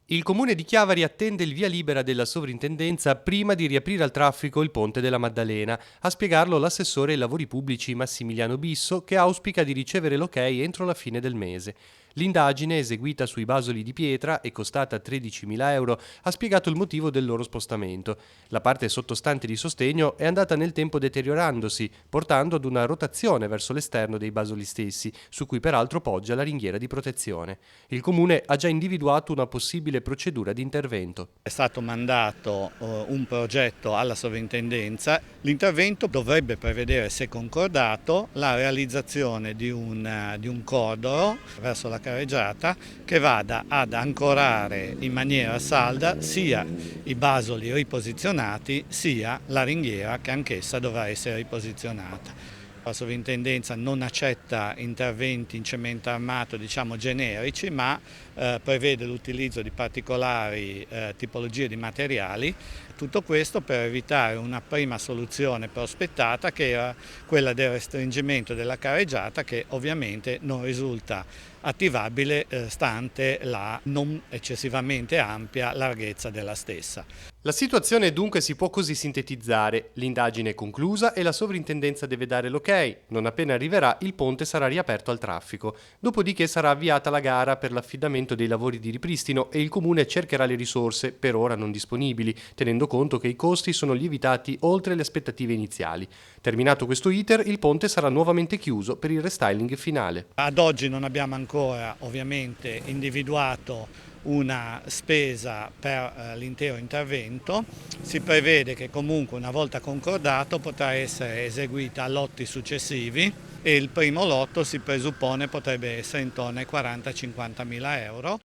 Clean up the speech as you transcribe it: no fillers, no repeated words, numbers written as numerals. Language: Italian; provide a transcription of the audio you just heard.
Il comune di Chiavari attende il via libera della sovrintendenza prima di riaprire al traffico il ponte della Maddalena. A spiegarlo l'assessore ai lavori pubblici Massimiliano Bisso, che auspica di ricevere l'ok entro la fine del mese. L'indagine, eseguita sui basoli di pietra e costata 13.000 euro, ha spiegato il motivo del loro spostamento. La parte sottostante di sostegno è andata nel tempo deteriorandosi, portando ad una rotazione verso l'esterno dei basoli stessi, su cui peraltro poggia la ringhiera di protezione. Il comune ha già individuato una possibile procedura di intervento. È stato mandato un progetto alla sovrintendenza. L'intervento dovrebbe prevedere, se concordato, la realizzazione di un cordolo verso la carreggiata che vada ad ancorare in maniera salda sia i basoli riposizionati sia la ringhiera, che anch'essa dovrà essere riposizionata. La sovrintendenza non accetta interventi in cemento armato, generici, ma prevede l'utilizzo di particolari tipologie di materiali. Tutto questo per evitare una prima soluzione prospettata, che era quella del restringimento della carreggiata, che ovviamente non risulta attivabile stante la non eccessivamente ampia larghezza della stessa. La situazione dunque si può così sintetizzare: l'indagine è conclusa e la sovrintendenza deve dare l'ok. Non appena arriverà, il ponte sarà riaperto al traffico. Dopodiché sarà avviata la gara per l'affidamento dei lavori di ripristino e il comune cercherà le risorse, per ora non disponibili, tenendo conto che i costi sono lievitati oltre le aspettative iniziali. Terminato questo iter, il ponte sarà nuovamente chiuso per il restyling finale. Ad oggi non abbiamo ancora ovviamente individuato una spesa per l'intero intervento. Si prevede che comunque, una volta concordato, potrà essere eseguita a lotti successivi e il primo lotto, si presuppone, potrebbe essere intorno ai 40-50 mila euro.